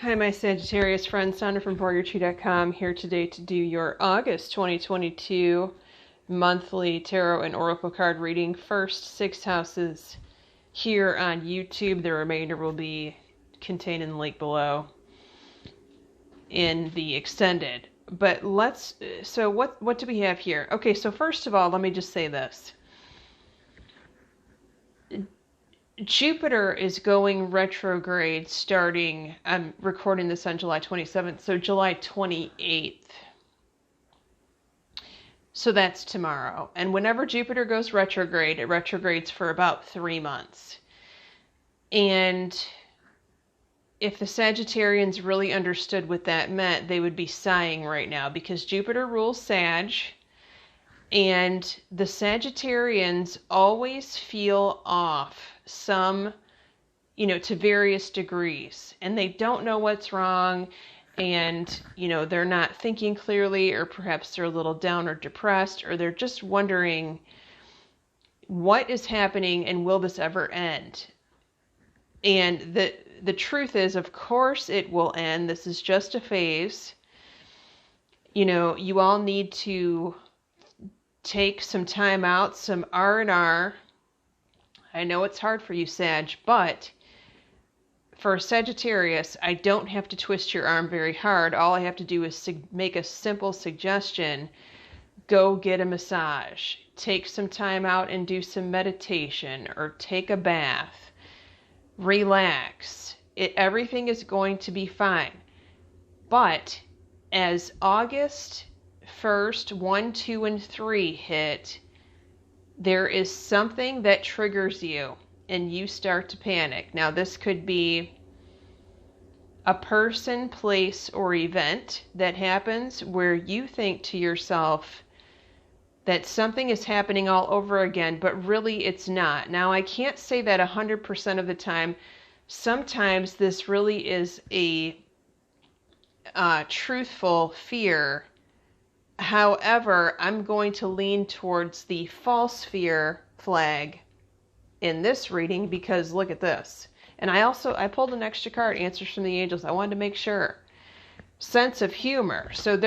Hi, my Sagittarius friends. Sandra from Foryourchi.com here today to do your August 2022 monthly tarot and oracle card reading. First 6 houses here on YouTube. The remainder will be contained in the link below in the extended. But so what do we have here? Okay, so first of all, let me just say this. Jupiter is going retrograde starting, I'm recording this on July 27th, so July 28th. So that's tomorrow. And whenever Jupiter goes retrograde, it retrogrades for about 3 months. And if the Sagittarians really understood what that meant, they would be sighing right now, because Jupiter rules Sag. And the Sagittarians always feel off some, to various degrees. And they don't know what's wrong. And, they're not thinking clearly, or perhaps they're a little down or depressed, or they're just wondering what is happening and will this ever end? And the truth is, of course it will end. This is just a phase. You all need to take some time out, some R&R. I know it's hard for you, Sag, but for Sagittarius, I don't have to twist your arm very hard. All I have to do is make a simple suggestion. Go get a massage. Take some time out and do some meditation, or take a bath. Relax. Everything is going to be fine. But as August 1st, 1, 2, and 3 hit, there is something that triggers you and you start to panic. Now, this could be a person, place, or event that happens where you think to yourself that something is happening all over again, but really it's not. Now, I can't say that 100% of the time. Sometimes this really is a truthful fear. However, I'm going to lean towards the false fear flag in this reading, because look at this. And I pulled an extra card, Answers from the Angels. I wanted to make sure. Sense of humor. So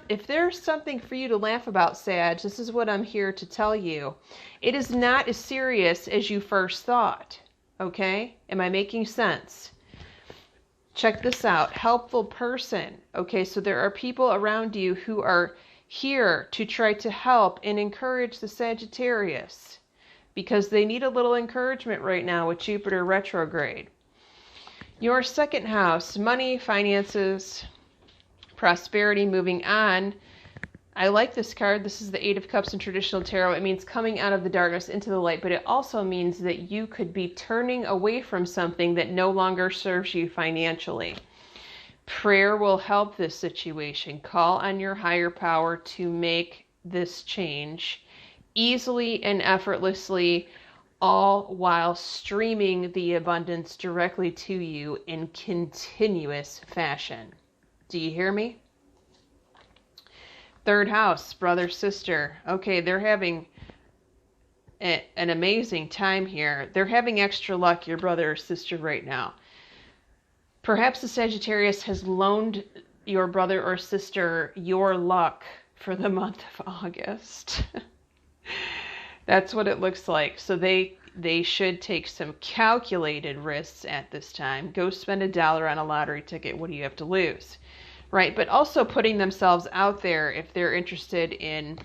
if there's something for you to laugh about, Sag, this is what I'm here to tell you. It is not as serious as you first thought. Okay? Am I making sense? Check this out. Helpful person. Okay, so there are people around you who are here to try to help and encourage the Sagittarius, because they need a little encouragement right now with Jupiter retrograde. Your second house, money, finances, prosperity, moving on. I like this card. This is the Eight of Cups in traditional tarot. It means coming out of the darkness into the light, but it also means that you could be turning away from something that no longer serves you financially. Prayer will help this situation. Call on your higher power to make this change easily and effortlessly, all while streaming the abundance directly to you in continuous fashion. Do you hear me? Third house, brother, sister. Okay, they're having an amazing time here. They're having extra luck, your brother or sister, right now. Perhaps the Sagittarius has loaned your brother or sister your luck for the month of August. That's what it looks like. So they should take some calculated risks at this time. Go spend $1 on a lottery ticket. What do you have to lose? Right? But also putting themselves out there if they're interested in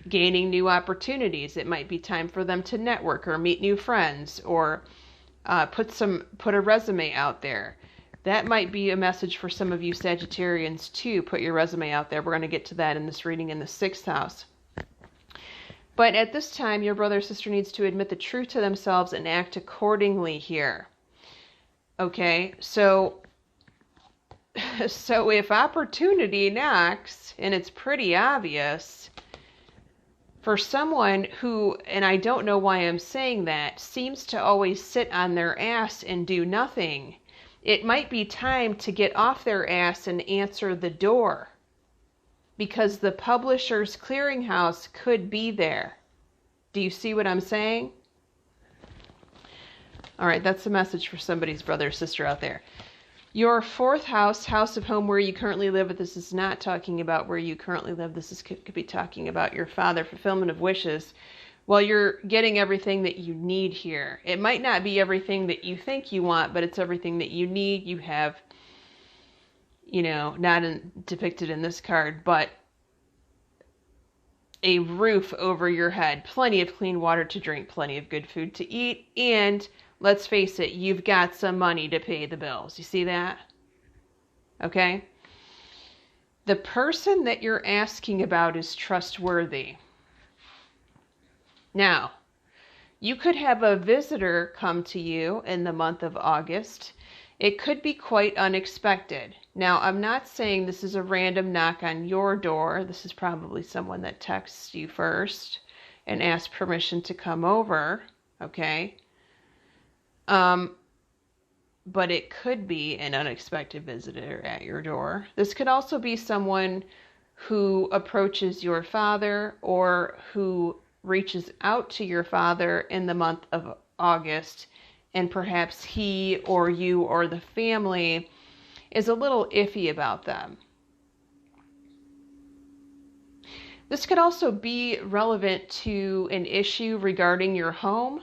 gaining new opportunities. It might be time for them to network or meet new friends, or put a resume out there. That might be a message for some of you Sagittarians too. Put your resume out there. We're going to get to that in this reading in the 6th house. But at this time, your brother or sister needs to admit the truth to themselves and act accordingly here. Okay, so if opportunity knocks, and it's pretty obvious, for someone who, and I don't know why I'm saying that, seems to always sit on their ass and do nothing, it might be time to get off their ass and answer the door, because the publisher's clearinghouse could be there. Do you see what I'm saying? All right, that's a message for somebody's brother or sister out there. Your fourth house, house of home where you currently live, but this is not talking about where you currently live. Could be talking about your father, fulfillment of wishes. Well, you're getting everything that you need here. It might not be everything that you think you want, but it's everything that you need. You have, not depicted in this card, but a roof over your head, plenty of clean water to drink, plenty of good food to eat, and let's face it, you've got some money to pay the bills. You see that? Okay? The person that you're asking about is trustworthy. Now, you could have a visitor come to you in the month of August. It could be quite unexpected. Now, I'm not saying this is a random knock on your door. This is probably someone that texts you first and asks permission to come over, okay? But it could be an unexpected visitor at your door. This could also be someone who approaches your father or who reaches out to your father in the month of August, and perhaps he or you or the family is a little iffy about them. This could also be relevant to an issue regarding your home.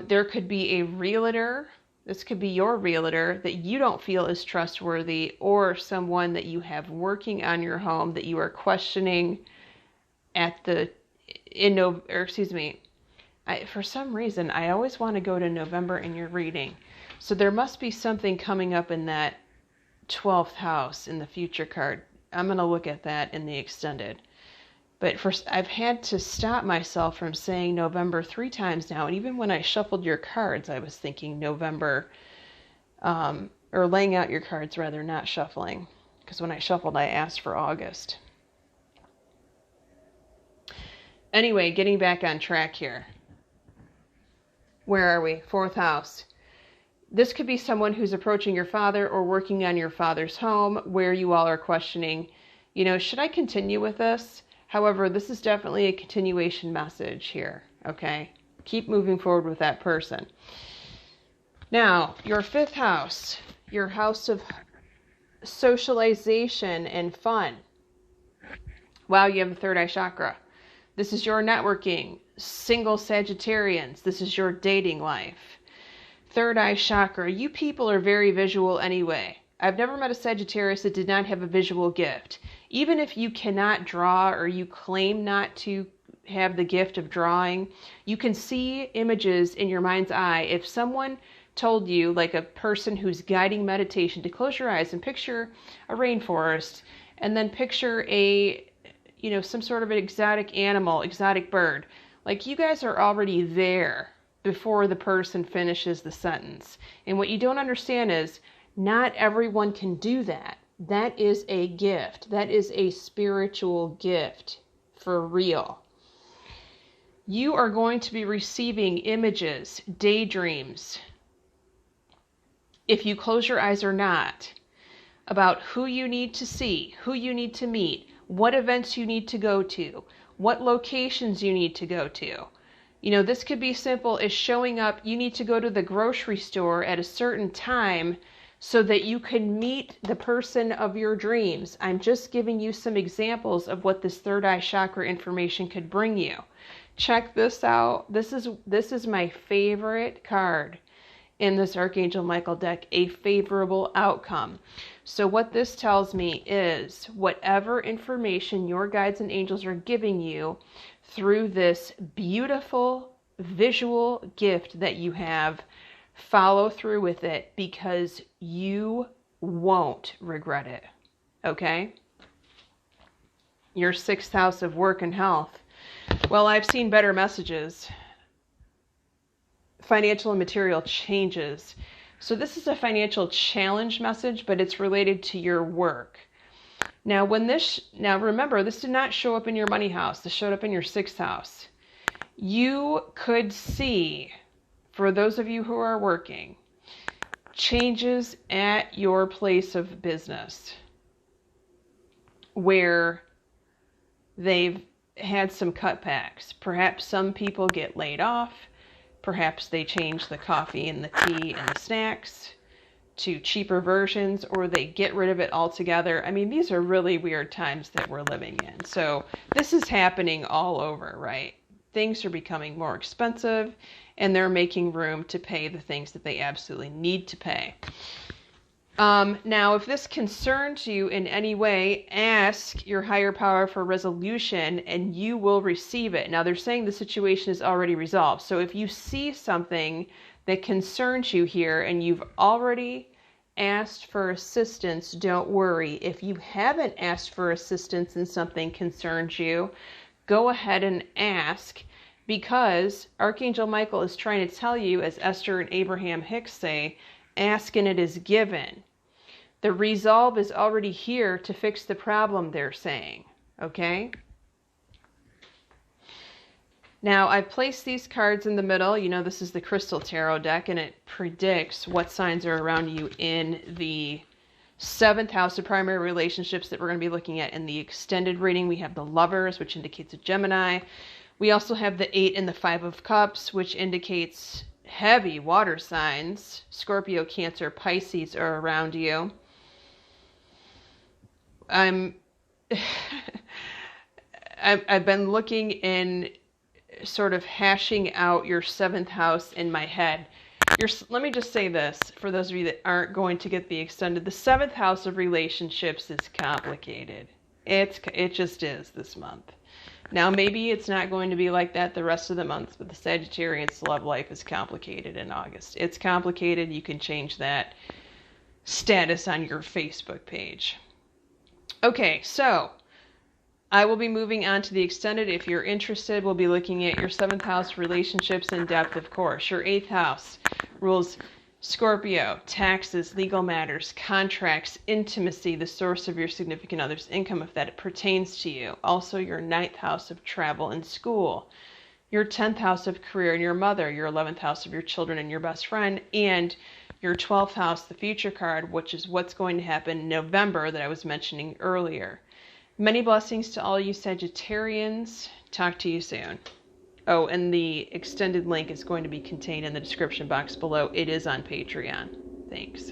There could be a realtor. This could be your realtor that you don't feel is trustworthy, or someone that you have working on your home that you are questioning for some reason, I always want to go to November in your reading. So there must be something coming up in that 12th house in the future card. I'm going to look at that in the extended. But first, I've had to stop myself from saying November 3 times now. And even when I shuffled your cards, I was thinking November, or laying out your cards rather, not shuffling. Because when I shuffled, I asked for August. Anyway, getting back on track here. Where are we? 4th house. This could be someone who's approaching your father or working on your father's home, where you all are questioning, should I continue with this? However, this is definitely a continuation message here, okay? Keep moving forward with that person. Now, your 5th house, your house of socialization and fun. Wow, you have the 3rd eye chakra. This is your networking. Single Sagittarians, this is your dating life. 3rd eye chakra, you people are very visual anyway. I've never met a Sagittarius that did not have a visual gift. Even if you cannot draw or you claim not to have the gift of drawing, you can see images in your mind's eye. If someone told you, like a person who's guiding meditation, to close your eyes and picture a rainforest and then picture some sort of an exotic animal, exotic bird, like you guys are already there before the person finishes the sentence. And what you don't understand is not everyone can do that. That is a gift. That is a spiritual gift for real. You are going to be receiving images, daydreams, if you close your eyes or not, about who you need to see, who you need to meet, what events you need to go to, what locations you need to go to. This could be simple as showing up. You need to go to the grocery store at a certain time so that you can meet the person of your dreams. I'm just giving you some examples of what this 3rd eye chakra information could bring you. Check this out. This is my favorite card in this Archangel Michael deck, a favorable outcome. So what this tells me is whatever information your guides and angels are giving you through this beautiful visual gift that you have, follow through with it, because you won't regret it. Okay? Your 6th house of work and health. Well, I've seen better messages. Financial and material changes. So this is a financial challenge message, but it's related to your work. Now remember, this did not show up in your money house. This showed up in your 6th house. You could see, for those of you who are working, changes at your place of business where they've had some cutbacks. Perhaps some people get laid off. Perhaps they change the coffee and the tea and the snacks. to cheaper versions, or they get rid of it altogether. I mean, these are really weird times that we're living in. So this is happening all over, right? Things are becoming more expensive, and they're making room to pay the things that they absolutely need to pay. Now, if this concerns you in any way, ask your higher power for resolution and you will receive it. Now, they're saying the situation is already resolved. So if you see something that concerns you here and you've already asked for assistance, don't worry. If you haven't asked for assistance and something concerns you, go ahead and ask, because Archangel Michael is trying to tell you, as Esther and Abraham Hicks say, ask and it is given. The resolve is already here to fix the problem, they're saying. Okay? Now, I've placed these cards in the middle. You know, this is the Crystal Tarot deck, and it predicts what signs are around you in the 7th house of primary relationships that we're going to be looking at in the extended reading. We have the Lovers, which indicates a Gemini. We also have the 8 and the 5 of Cups, which indicates heavy water signs. Scorpio, Cancer, Pisces are around you. I've been looking in sort of hashing out your 7th house in my head. Let me just say this, for those of you that aren't going to get the extended, the 7th house of relationships is complicated. It just is this month. Now, maybe it's not going to be like that the rest of the months, but the Sagittarius love life is complicated in August. It's complicated. You can change that status on your Facebook page. Okay, so I will be moving on to the extended. If you're interested, we'll be looking at your 7th house relationships in depth, of course. Your 8th house rules Scorpio, taxes, legal matters, contracts, intimacy, the source of your significant other's income if that pertains to you. Also your 9th house of travel and school. Your 10th house of career and your mother. Your 11th house of your children and your best friend. And your 12th house, the future card, which is what's going to happen in November that I was mentioning earlier. Many blessings to all you Sagittarians. Talk to you soon. Oh, and the extended link is going to be contained in the description box below. It is on Patreon. Thanks.